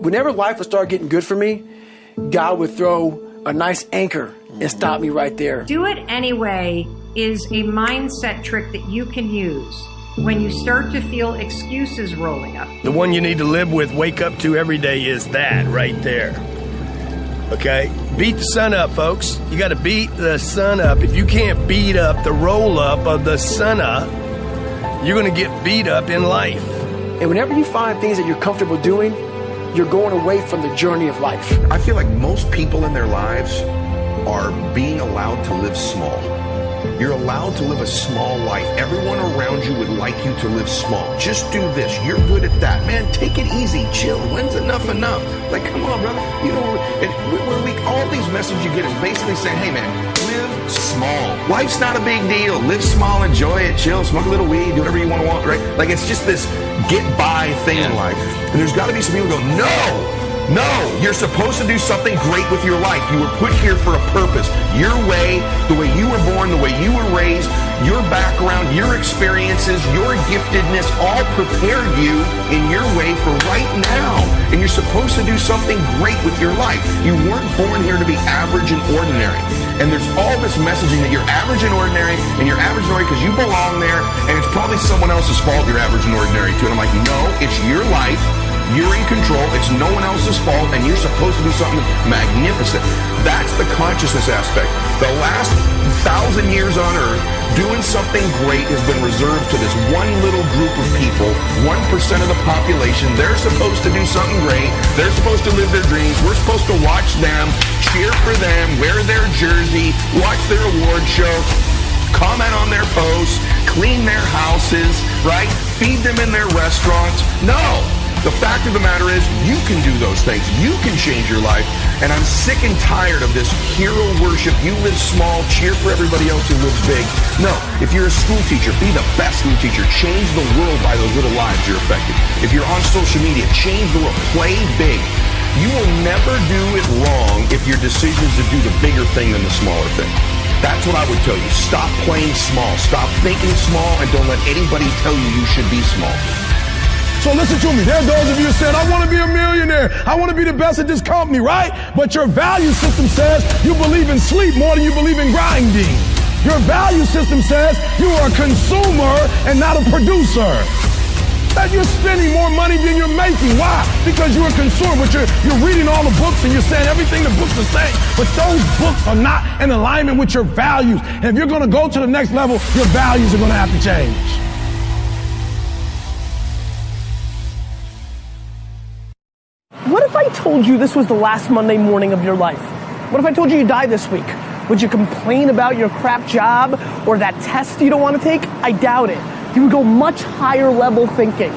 Whenever life would start getting good for me, God would throw a nice anchor and stop me right there. Do it anyway is a mindset trick that you can use when you start to feel excuses rolling up. The one you need to live with, wake up to every day is that right there. Okay? Beat the sun up, folks. You got to beat the sun up. If you can't beat up the roll up of the sun up, you're going to get beat up in life. And whenever you find things that you're comfortable doing, you're going away from the journey of life. I feel like most people in their lives are being allowed to live small. You're allowed to live a small life. Everyone around you would like you to live small. Just do this. You're good at that. Man, take it easy. Chill. When's enough? Like, come on, brother. You know, all these messages you get is basically saying, hey, man, live small. Life's not a big deal. Live small, enjoy it, chill, smoke a little weed, do whatever you want, right? Like, it's just this get-by thing in life. And there's got to be some people who go, no, you're supposed to do something great with your life. You were put here for a purpose. Your way, the way you were born, the way you were raised, your background, your experiences, your giftedness all prepared you in your way for right now. And you're supposed to do something great with your life. You weren't born here to be average and ordinary. And there's all this messaging that you're average and ordinary, and you're average and ordinary because you belong there, and it's probably someone else's fault you're average and ordinary too. And I'm like, no, it's your life. You're in control. It's no one else's fault, and you're supposed to do something magnificent. That's the consciousness aspect. The last 1,000 years on Earth, doing something great has been reserved to this one little group of people, 1% of the population. They're supposed to do something great. They're supposed to live their dreams. We're supposed to watch them, cheer for them, wear their jersey, watch their award show, comment on their posts, clean their houses, right? Feed them in their restaurants. No. The fact of the matter is, you can do those things. You can change your life. And I'm sick and tired of this hero worship. You live small, cheer for everybody else who lives big. No, if you're a school teacher, be the best school teacher. Change the world by those little lives you're affecting. If you're on social media, change the world. Play big. You will never do it wrong if your decision is to do the bigger thing than the smaller thing. That's what I would tell you. Stop playing small. Stop thinking small, and don't let anybody tell you you should be small. So listen to me. There are those of you who said, I want to be a millionaire. I want to be the best at this company, right? But your value system says you believe in sleep more than you believe in grinding. Your value system says you are a consumer and not a producer. That you're spending more money than you're making. Why? Because you're a consumer, but you're reading all the books and you're saying everything the books are saying, but those books are not in alignment with your values. And if you're going to go to the next level, your values are going to have to change. What if I told you this was the last Monday morning of your life? What if I told you you die this week? Would you complain about your crap job or that test you don't want to take? I doubt it. You would go much higher level thinking.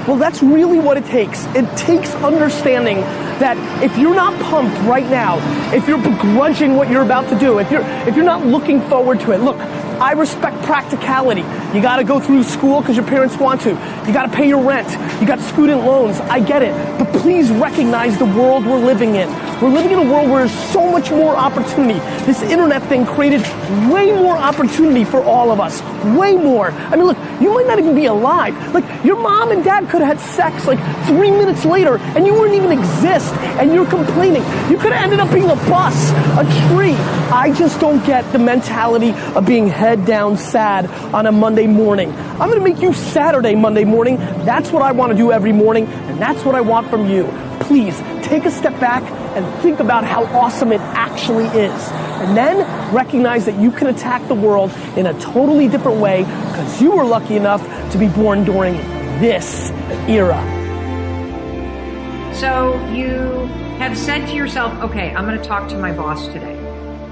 Well, that's really what it takes. It takes understanding that if you're not pumped right now, if you're begrudging what you're about to do, if you're not looking forward to it, look, I respect practicality. You got to go through school because your parents want to. You got to pay your rent. You got student loans. I get it. But please recognize the world we're living in. We're living in a world where there's so much more opportunity. This internet thing created way more opportunity for all of us. Way more. I mean, look, you might not even be alive. Like, your mom and dad could have had sex like 3 minutes later and you wouldn't even exist and you're complaining. You could have ended up being a bus, a tree. I just don't get the mentality of being head down sad on a Monday morning. I'm going to make you Saturday Monday morning. That's what I want to do every morning, and that's what I want from you. Please take a step back and think about how awesome it actually is. And then recognize that you can attack the world in a totally different way because you were lucky enough to be born during this era. So you have said to yourself, okay, I'm going to talk to my boss today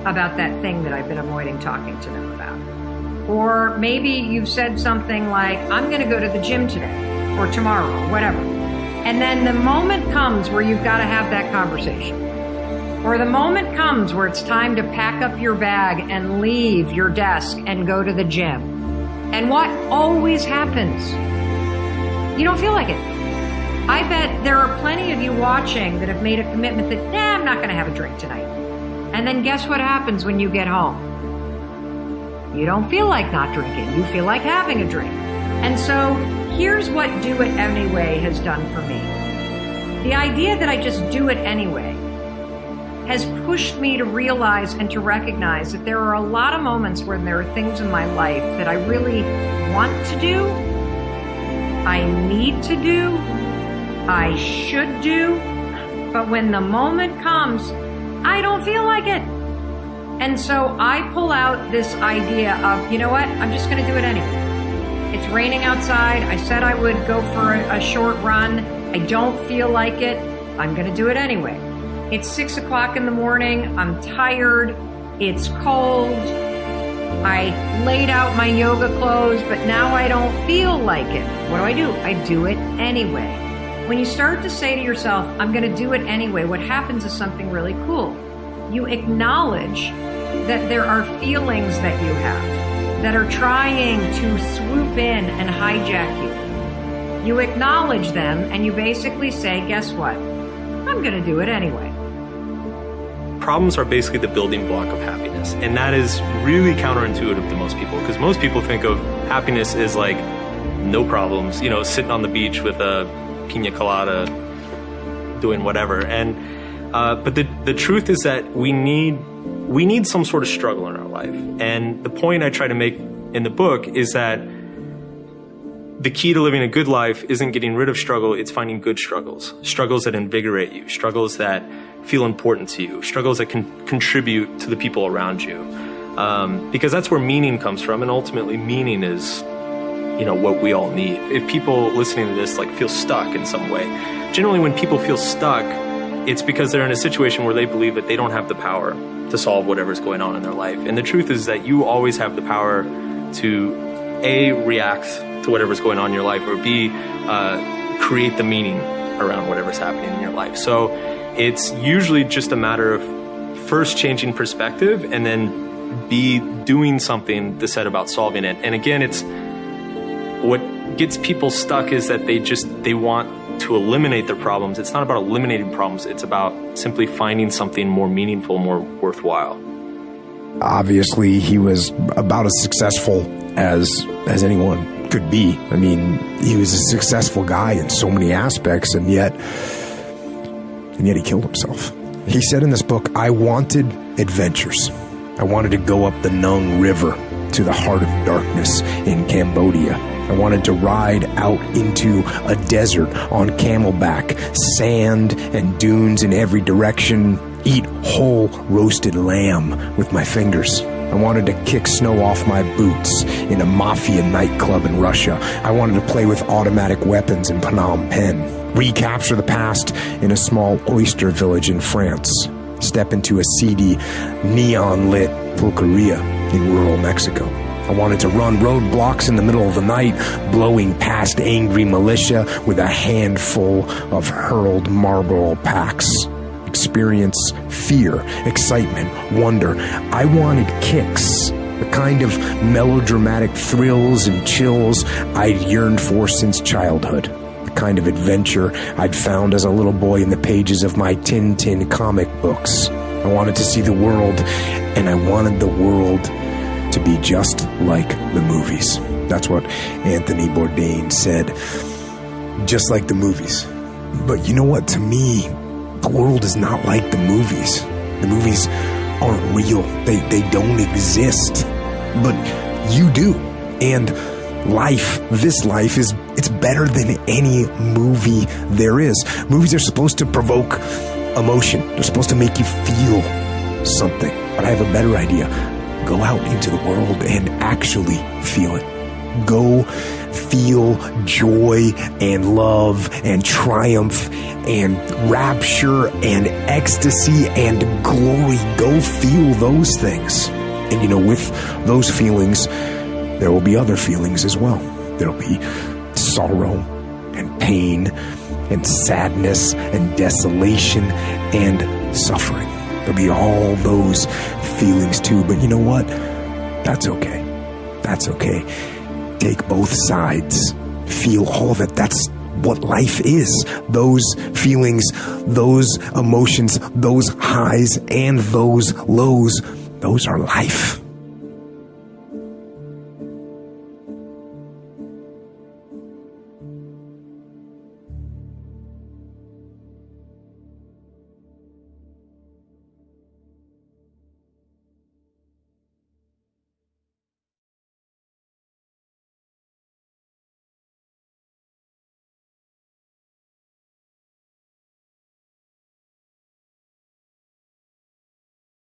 about that thing that I've been avoiding talking to them about. Or maybe you've said something like, I'm going to go to the gym today or tomorrow or whatever. And then the moment comes where you've got to have that conversation. Or the moment comes where it's time to pack up your bag and leave your desk and go to the gym. And what always happens? You don't feel like it. I bet there are plenty of you watching that have made a commitment that, I'm not going to have a drink tonight. And then guess what happens when you get home? You don't feel like not drinking. You feel like having a drink. And so here's what Do It Anyway has done for me. The idea that I just do it anyway has pushed me to realize and to recognize that there are a lot of moments where there are things in my life that I really want to do, I need to do, I should do, but when the moment comes, I don't feel like it. And so I pull out this idea of, you know what, I'm just going to do it anyway. It's raining outside. I said I would go for a short run. I don't feel like it. I'm going to do it anyway. It's 6 o'clock in the morning. I'm tired. It's cold. I laid out my yoga clothes, but now I don't feel like it. What do? I do it anyway. When you start to say to yourself, I'm going to do it anyway, what happens is something really cool. You acknowledge that there are feelings that you have that are trying to swoop in and hijack you. You acknowledge them and you basically say, guess what? I'm going to do it anyway. Problems are basically the building block of happiness. And that is really counterintuitive to most people, because most people think of happiness as like no problems, you know, sitting on the beach with a pina colada, doing whatever. And but the truth is that we need some sort of struggle in our life. And the point I try to make in the book is that the key to living a good life isn't getting rid of struggle, it's finding good struggles. Struggles that invigorate you, struggles that feel important to you, struggles that can contribute to the people around you. Because that's where meaning comes from, and ultimately meaning is, you know, what we all need. If people listening to this like feel stuck in some way, generally when people feel stuck, it's because they're in a situation where they believe that they don't have the power to solve whatever's going on in their life. And the truth is that you always have the power to A, react to whatever's going on in your life, or B, create the meaning around whatever's happening in your life. So it's usually just a matter of first changing perspective and then B, doing something to set about solving it. And again, it's what gets people stuck is that they want to eliminate their problems. It's not about eliminating problems. It's about simply finding something more meaningful, more worthwhile. Obviously, he was about as successful as anyone could be. I mean, he was a successful guy in so many aspects, and yet he killed himself. He said in this book, I wanted adventures. I wanted to go up the Nung River to the heart of darkness in Cambodia. I wanted to ride out into a desert on camelback, sand and dunes in every direction, eat whole roasted lamb with my fingers. I wanted to kick snow off my boots in a mafia nightclub in Russia. I wanted to play with automatic weapons in Phnom Penh, recapture the past in a small oyster village in France, step into a seedy, neon-lit pulqueria in rural Mexico. I wanted to run roadblocks in the middle of the night, blowing past angry militia with a handful of hurled Marlboro packs. Experience fear, excitement, wonder. I wanted kicks, the kind of melodramatic thrills and chills I'd yearned for since childhood, the kind of adventure I'd found as a little boy in the pages of my Tintin comic books. I wanted to see the world, and I wanted the world to be just like the movies. That's what Anthony Bourdain said, just like the movies. But you know what? To me, the world is not like the movies. The movies aren't real. They don't exist. But you do. And life, this life, it's better than any movie there is. Movies are supposed to provoke emotion. They're supposed to make you feel something. But I have a better idea. Go out into the world and actually feel it. Go feel joy and love and triumph and rapture and ecstasy and glory. Go feel those things. And you know, with those feelings, there will be other feelings as well. There'll be sorrow and pain and sadness and desolation and suffering. There'll be all those feelings too. But you know what? That's okay. That's okay. Take both sides. Feel all of it. That's what life is. Those feelings, those emotions, those highs and those lows, those are life.